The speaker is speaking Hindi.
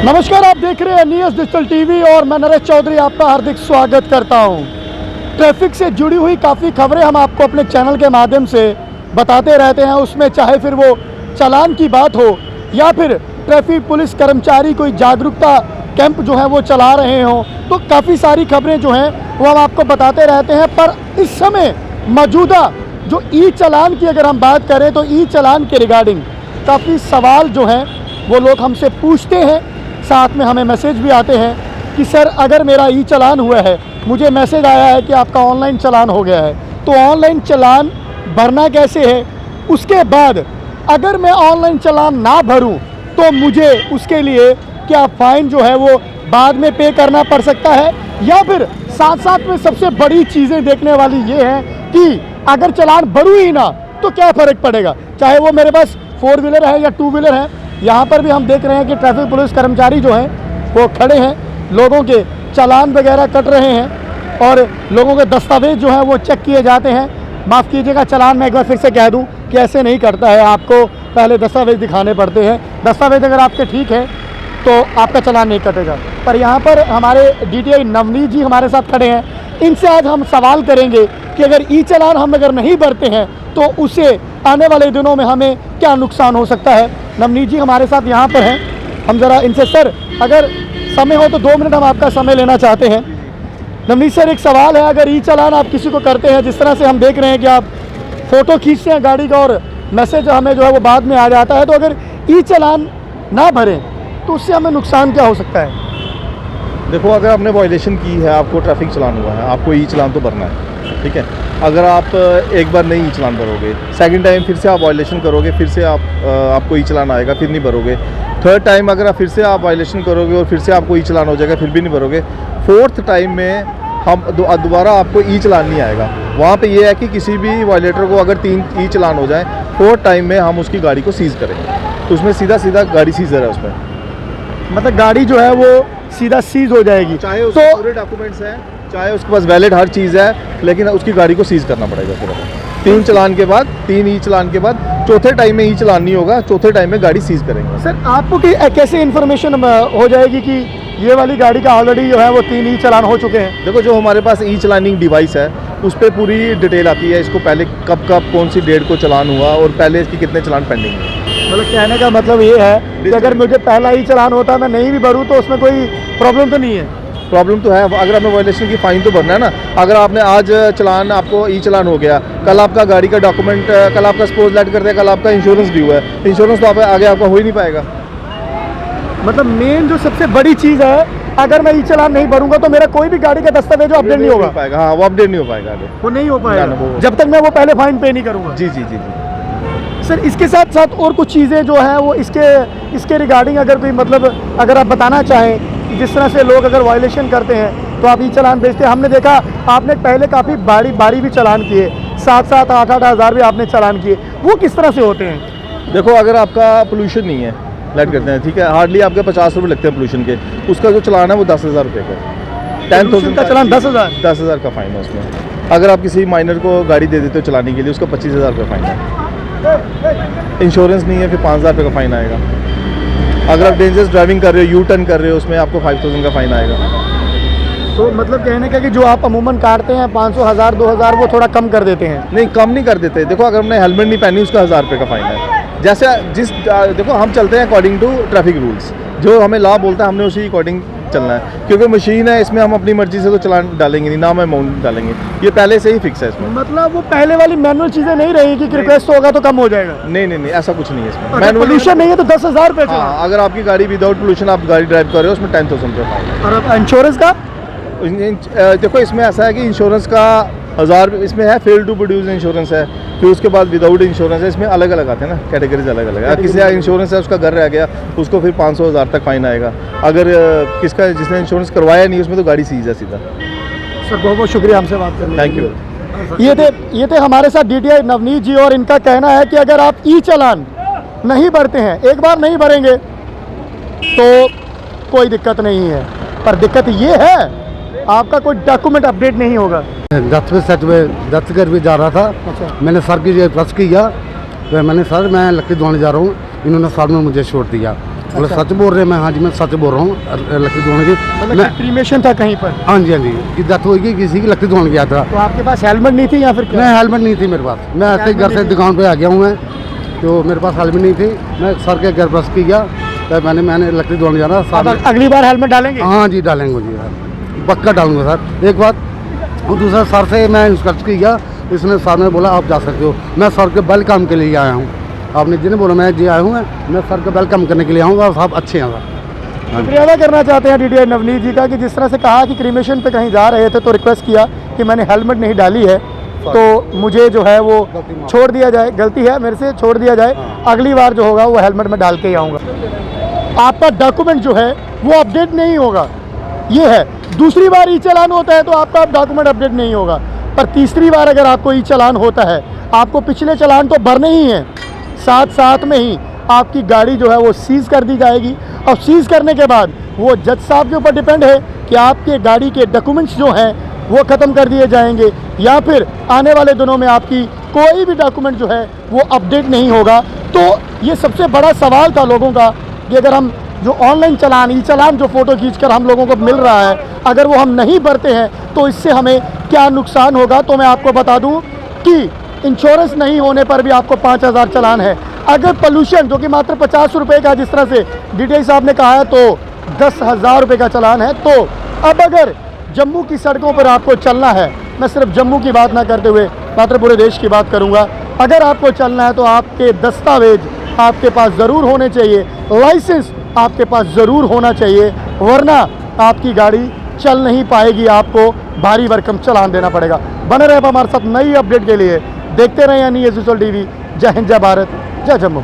नमस्कार, आप देख रहे हैं न्यूज़ डिजिटल टीवी और मैं नरेश चौधरी आपका हार्दिक स्वागत करता हूं। ट्रैफिक से जुड़ी हुई काफ़ी खबरें हम आपको अपने चैनल के माध्यम से बताते रहते हैं। उसमें चाहे फिर वो चालान की बात हो या फिर ट्रैफिक पुलिस कर्मचारी कोई जागरूकता कैंप जो है वो चला रहे हों, तो काफ़ी सारी खबरें जो हैं वो हम आपको बताते रहते हैं। पर इस समय मौजूदा जो ई चालान की अगर हम बात करें तो ई चालान के रिगार्डिंग काफ़ी सवाल जो हैं वो लोग हमसे पूछते हैं। साथ में हमें मैसेज भी आते हैं कि सर अगर मेरा ई चालान हुआ है, मुझे मैसेज आया है कि आपका ऑनलाइन चालान हो गया है, तो ऑनलाइन चालान भरना कैसे है। उसके बाद अगर मैं ऑनलाइन चालान ना भरूं तो मुझे उसके लिए क्या फ़ाइन जो है वो बाद में पे करना पड़ सकता है, या फिर साथ साथ में सबसे बड़ी चीज़ें देखने वाली ये है कि अगर चालान भरूँ ही ना तो क्या फ़र्क पड़ेगा, चाहे वो मेरे पास 4 व्हीलर है या 2 व्हीलर है। यहाँ पर भी हम देख रहे हैं कि ट्रैफिक पुलिस कर्मचारी जो हैं वो खड़े हैं, लोगों के चालान वगैरह कट रहे हैं और लोगों के दस्तावेज जो हैं वो चेक किए जाते हैं। माफ़ कीजिएगा, चालान मैं एक बार फिर से कह दूं कि ऐसे नहीं करता है, आपको पहले दस्तावेज दिखाने पड़ते हैं। दस्तावेज अगर आपके ठीक है तो आपका चालान नहीं कटेगा। पर यहाँ पर हमारे DTI नवनीत जी हमारे साथ खड़े हैं, इनसे आज हम सवाल करेंगे कि अगर ई चालान हम अगर नहीं भरते हैं तो उससे आने वाले दिनों में हमें क्या नुकसान हो सकता है। नवनीत जी हमारे साथ यहाँ पर हैं, हम ज़रा इनसे, सर अगर समय हो तो 2 मिनट हम आपका समय लेना चाहते हैं। नवनीत सर, एक सवाल है, अगर ई चालान आप किसी को करते हैं, जिस तरह से हम देख रहे हैं कि आप फ़ोटो खींचते हैं गाड़ी का और मैसेज हमें जो है वो बाद में आ जाता है, तो अगर ई चालान ना भरें तो उससे हमें नुकसान क्या हो सकता है। देखो, अगर आपने वायलेशन की है, आपको ट्रैफिक चालान हुआ है, आपको ई चालान तो भरना है, ठीक है। अगर आप एक बार नहीं ई चालान भरोगे, सेकंड टाइम फिर से आप वायलेशन करोगे, फिर से आपको ई चालान आएगा, फिर नहीं भरोगे। थर्ड टाइम अगर आप फिर से आप वायलेशन करोगे और फिर से आपको ई चालान हो जाएगा, फिर भी नहीं भरोगे। फोर्थ टाइम में हम दोबारा आपको ई चालान नहीं आएगा। वहाँ पे ये है कि किसी भी वायलेटर को अगर 3 ई चालान हो जाए, फोर्थ टाइम में हम उसकी गाड़ी को सीज़ करेंगे, तो उसमें सीधा सीधा गाड़ी सीजर है उसमें, मतलब गाड़ी जो है वो सीधा सीज हो जाएगी, चाहे उसके पूरे डॉक्यूमेंट्स हैं, चाहे उसके पास वैलिड हर चीज़ है, लेकिन उसकी गाड़ी को सीज़ करना पड़ेगा फिर 3 चालान के बाद, 3 ई चालान के बाद। चौथे टाइम में ई चालान नहीं होगा, चौथे टाइम में गाड़ी सीज़ करेंगे। सर आपको कैसे इन्फॉर्मेशन हो जाएगी कि ये वाली गाड़ी का ऑलरेडी जो है वो 3 ई चालान हो चुके हैं। देखो, जो हमारे पास ई चालानिंग डिवाइस है उस पर पूरी डिटेल आती है, इसको पहले कब कौन सी डेट को चालान हुआ और पहले इसकी कितने चालान पेंडिंग है। मतलब कहने का मतलब ये है कि अगर मुझे पहला ई चालान होता, मैं नहीं भी भरूँ तो उसमें कोई प्रॉब्लम तो नहीं है। प्रॉब्लम तो है, अगर आपने वायलेशन की फ़ाइन तो भरना है ना। अगर आपने आज चालान, आपको ई चालान हो गया, कल आपका गाड़ी का डॉक्यूमेंट, कल आपका सपोज लेट करते हैं, कल आपका इंश्योरेंस भी हुआ है, इंश्योरेंस तो आगे आपका हो ही नहीं पाएगा। मतलब मेन जो सबसे बड़ी चीज़ है, अगर मैं ई चालान नहीं भरूंगा तो मेरा कोई भी गाड़ी का दस्तावेज अपडेट नहीं होगा पाएगा। हाँ, वो अपडेट नहीं हो पाएगा आगे, वो नहीं हो पाएगा जब तक मैं वो पहले फाइन पे नहीं करूँगा। जी जी जी जी सर, इसके साथ साथ और कुछ चीज़ें जो हैं वो इसके रिगार्डिंग अगर कोई, मतलब अगर आप बताना चाहें, जिस तरह से लोग अगर वायलेशन करते हैं तो आप ई चालान भेजते हैं। हमने देखा आपने पहले काफ़ी बारी भी चालान किए, 7-7, 8-8 हज़ार भी आपने चालान किए, वो किस तरह से होते हैं। देखो, अगर आपका पोल्यूशन नहीं है, लाइट करते हैं, ठीक है, हार्डली आपके 50 रुपये लगते हैं पोल्यूशन के, उसका जो चालान है वो 10,000 रुपये का, 10,000 का चालान, 10,000 का फ़ाइन है उसमें। अगर आप किसी माइनर को गाड़ी दे देते हो चलाने के लिए, उसका 25,000 रुपये फ़ाइन है। इंश्योरेंस नहीं है, फिर 5,000 रुपये का फ़ाइन आएगा। अगर आप डेंजरस ड्राइविंग कर रहे हो, यू टर्न कर रहे हो, उसमें आपको 5,000 का फ़ाइन आएगा। तो मतलब कहने का कि जो आप अमूमन काटते हैं 500, 1000, 2000, वो थोड़ा कम कर देते हैं। नहीं, कम नहीं कर देते। देखो, अगर हमने हेलमेट नहीं पहनी, उसका 1000 रुपये का फ़ाइन है। जैसे देखो, हम चलते हैं अकॉर्डिंग टू ट्रैफिक रूल्स, जो हमें लॉ बोलता है हमने उसी अकॉर्डिंग चलना है, क्योंकि मशीन है, इसमें हम अपनी मर्जी से तो चालान डालेंगे नहीं, ना हम अमाउंट डालेंगे, ये पहले से ही फिक्स है इसमें। मतलब वो पहले वाली मैनुअल चीज़ें नहीं रही कि रिक्वेस्ट होगा तो कम हो जाएगा। नहीं, ऐसा कुछ नहीं है इसमें। अगर पोल्यूशन नहीं है तो 10,000 रुपये। हाँ, अगर आपकी गाड़ी विदाउट पोल्यूशन आप गाड़ी ड्राइव कर रहे हो, उसमें 10,000 रुपये फाइन है। और इंश्योरेंस का देखो, इसमें ऐसा है कि इंश्योरेंस का 1000 इसमें है, फेल टू प्रोड्यूस इंश्योरेंस है, फिर उसके बाद विदाउट इंश्योरेंस है, इसमें अलग अलग आते हैं ना, कैटेगरीज अलग अलग है। किसी का इंश्योरेंस है, उसका घर रह गया, उसको फिर 500-1000 तक फाइन आएगा। अगर जिसने इंश्योरेंस करवाया नहीं, उसमें तो गाड़ी सीज है सीधा। सर, बहुत बहुत शुक्रिया हमसे बात करने के लिए। Thank you. ये थे हमारे साथ DTI नवनीत जी, और इनका कहना है कि अगर आप ई चालान नहीं भरते हैं, एक बार नहीं भरेंगे तो कोई दिक्कत नहीं है, पर दिक्कत ये है आपका कोई डॉक्यूमेंट अपडेट नहीं होगा। दत्तगढ़ भी जा रहा था। अच्छा। मैंने सर की रिक्वेस्ट किया, तो मैंने, सर मैं लक्की दुआने जा रहा हूँ, इन्होंने सर में मुझे छोड़ दिया। बोले अच्छा। सच बोल रहे हैं। मैं हाँ जी मैं सच बोल रहा हूँ लकड़ी धोने की। मतलब मैं कि क्रीमेशन था कहीं पर, हाँ जी कि डेथ हुई कि किसी की लकड़ी धोने गया था। तो आपके पास हेलमेट नहीं थी या फिर क्या? मैं हेलमेट नहीं थी मेरे पास, मैं ऐसे ही घर से दुकान पे आ गया हूँ मैं, तो मेरे पास हेलमेट नहीं थी। मैं सर के घर बस की गया, तो मैंने लकड़ी धोने जाना अब सर। अगली बार हेलमेट डालेंगे? हाँ जी डालेंगे जी सर, पक्का डालूंगा सर। एक बात और दूसरा, सर से मैं इंस्ट्रक्ट की गया, इसने सर ने बोला आप जा सकते हो। मैं सर के वेलकम के लिए आया हूँ। आपने जिन्हें बोला मैं जी आया हूँ, मैं सर का वेलकम करने के लिए आऊँगा। साहब अच्छे हैं सर। शुक्रिया अदा करना चाहते हैं DDI नवनीत जी का कि जिस तरह से कहा कि क्रीमेशन पे कहीं जा रहे थे तो रिक्वेस्ट किया कि मैंने हेलमेट नहीं डाली है, तो मुझे जो है वो छोड़ दिया जाए, गलती है मेरे से, छोड़ दिया जाए। अगली बार जो होगा वो हेलमेट में डाल के ही आऊँगा। आपका डॉक्यूमेंट जो है वो अपडेट नहीं होगा, ये है। दूसरी बार ई चालान होता है तो आपका डॉक्यूमेंट अपडेट नहीं होगा, पर तीसरी बार अगर आपको ई चालान होता है, आपको पिछले चालान तो भरने ही हैं, साथ साथ में ही आपकी गाड़ी जो है वो सीज़ कर दी जाएगी। और सीज़ करने के बाद वो जज साहब के ऊपर डिपेंड है कि आपके गाड़ी के डॉक्यूमेंट्स जो हैं वो ख़त्म कर दिए जाएंगे या फिर आने वाले दिनों में आपकी कोई भी डॉक्यूमेंट जो है वो अपडेट नहीं होगा। तो ये सबसे बड़ा सवाल था लोगों का कि अगर हम जो ऑनलाइन चालान, ई चालान जो फ़ोटो खींचकर हम लोगों को मिल रहा है, अगर वो हम नहीं भरते हैं तो इससे हमें क्या नुकसान होगा। तो मैं आपको बता दूं कि इंश्योरेंस नहीं होने पर भी आपको 5,000 चालान है। अगर पोल्यूशन जो कि मात्र 50 रुपये का, जिस तरह से DDI साहब ने कहा है, तो 10,000 रुपये का चालान है। तो अब अगर जम्मू की सड़कों पर आपको चलना है, मैं सिर्फ जम्मू की बात ना करते हुए मात्र पूरे देश की बात करूंगा, अगर आपको चलना है तो आपके दस्तावेज आपके पास ज़रूर होने चाहिए, लाइसेंस आपके पास ज़रूर होना चाहिए, वरना आपकी गाड़ी चल नहीं पाएगी, आपको भारी भरकम चालान देना पड़ेगा। बने रहे हमारे साथ नई अपडेट के लिए, देखते रहें NES Visual TV। जय हिंद, जय भारत, जय जम्मू।